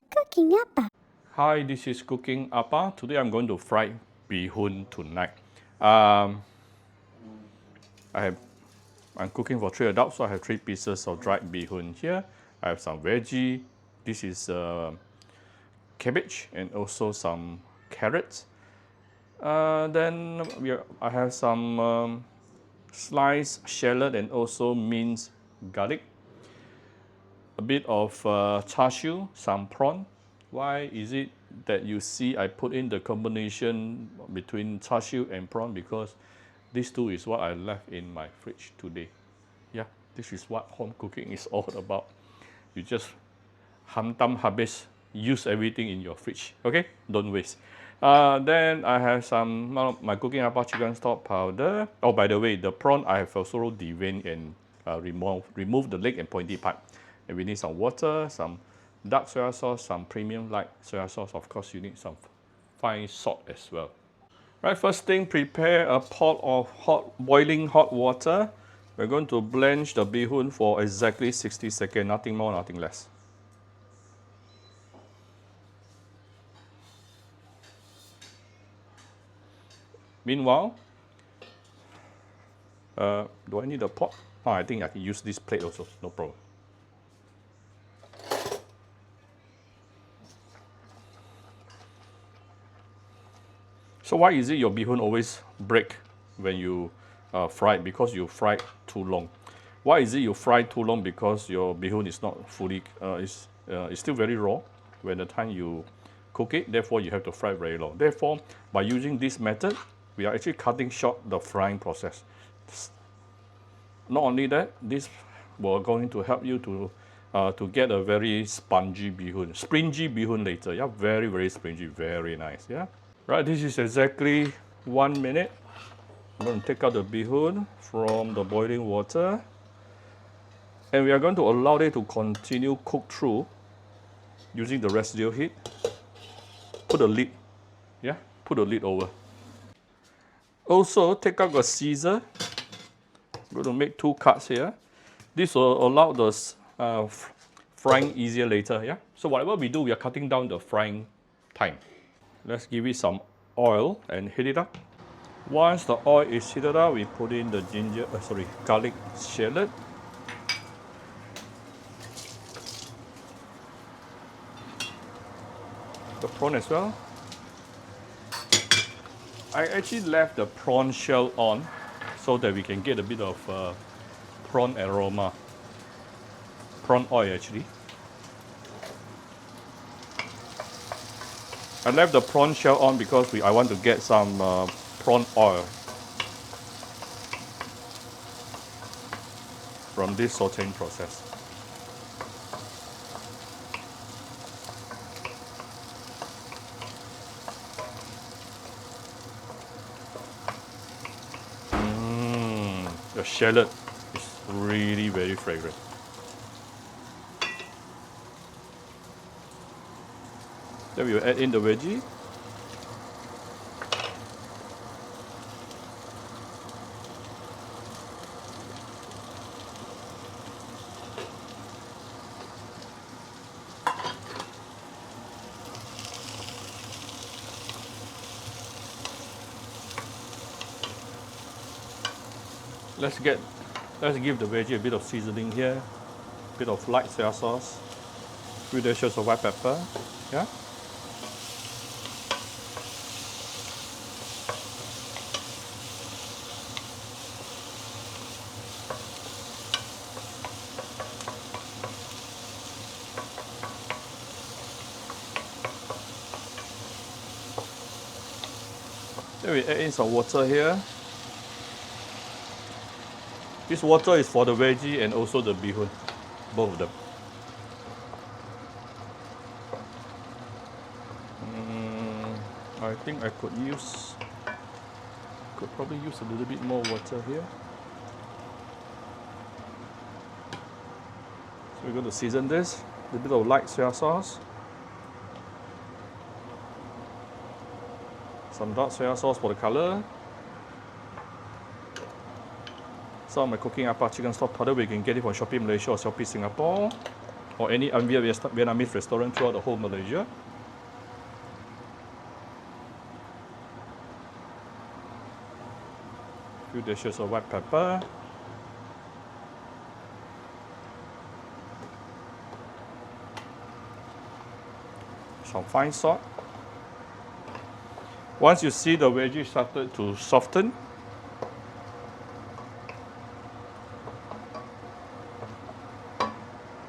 Cooking apa? Hi, this is Cooking Appa. Today I'm going to fry beehoon tonight. Um, I'm cooking for 3 adults, so I have 3 pieces of dried beehoon here. I have some veggie. This is cabbage and also some carrots. I have some sliced shallot and also minced garlic. A bit of char siu, some prawn. Why is it that you see I put in the combination between char siu and prawn? Because these two is what I left in my fridge today. Yeah, this is what home cooking is all about. You just hantam habis, use everything in your fridge. Okay, don't waste. Then I have some my cooking apple chicken stock powder. Oh, by the way, the prawn I have also deveined and remove the leg and pointy part. And we need some water, some dark soy sauce, some premium light soy sauce. Of course, you need some fine salt as well. Right, first thing, prepare a pot of boiling hot water. We're going to blanch the beehoon for exactly 60 seconds, nothing more, nothing less. Meanwhile, do I need a pot? Oh, I think I can use this plate also, no problem. So why is it your beehoon always break when you fry it? Because you fry it too long. Why is it you fry too long? Because your beehoon is not fully, it's still very raw when the time you cook it. Therefore, you have to fry very long. Therefore, by using this method, we are actually cutting short the frying process. Not only that, this will going to help you to get a very spongy beehoon, springy beehoon later. Yeah, very, very springy, very nice. Yeah. Right, this is exactly 1 minute. I'm going to take out the beehoon from the boiling water. And we are going to allow it to continue cook through using the residual heat. Put a lid, yeah, put a lid over. Also, take out a scissor. I'm going to make 2 cuts here. This will allow the frying easier later, yeah. So whatever we do, we are cutting down the frying time. Let's give it some oil and heat it up. Once the oil is heated up, we put in the garlic shallot. The prawn as well. I actually left the prawn shell on so that we can get a bit of prawn aroma. Prawn oil actually. I left the prawn shell on because I want to get some prawn oil from this sautéing process. The shallot is really very fragrant. Then we will add in the veggie. Let's give the veggie a bit of seasoning here, a bit of light soy sauce, 3 dashes of white pepper, yeah. Then we add in some water here. This water is for the veggie and also the beehoon, both of them. I think I could probably use a little bit more water here. So we're going to season this, a little bit of light soy sauce, some dark soy sauce for the color, some of my cooking apple chicken stock powder. We can get it from Shopee Malaysia or Shopee Singapore. or any Vietnamese restaurant throughout the whole Malaysia. Few dishes of white pepper. Some fine salt. Once you see the veggie started to soften,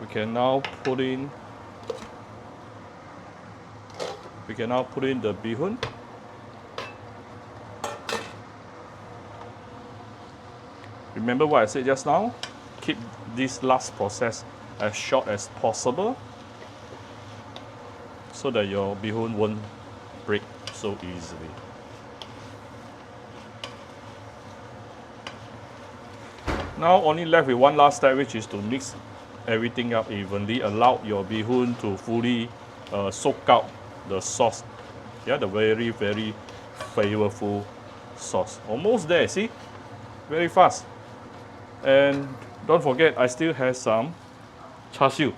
we can now put in the beehoon. Remember what I said just now? Keep this last process as short as possible so that your beehoon won't break so easily. Now only left with one last step, which is to mix everything up evenly. Allow your beehoon to fully soak out the sauce. Yeah, the very, very flavorful sauce. Almost there, see? Very fast. And don't forget, I still have some char siu.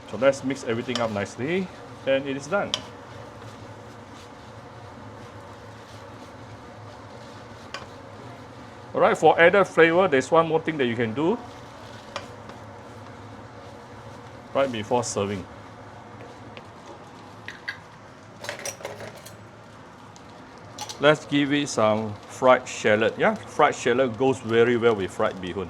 So let's mix everything up nicely, and it is done. Alright, for added flavor, there's one more thing that you can do right before serving. Let's give it some fried shallot. Yeah, fried shallot goes very well with fried beehoon.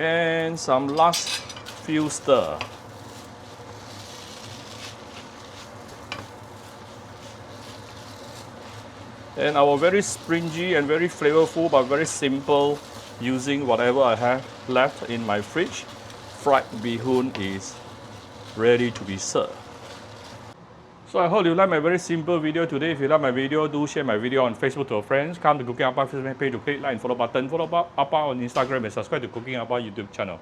And some last few stir. And our very springy and very flavorful but very simple, using whatever I have left in my fridge, fried beehoon is ready to be served. So I hope you like my very simple video today. If you like my video, do share my video on Facebook to your friends. Come to Cooking Appa Facebook page to click like and follow button. Follow Appa on Instagram and subscribe to Cooking Appa YouTube channel.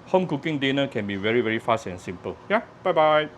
Home cooking dinner can be very, very fast and simple. Yeah, bye-bye.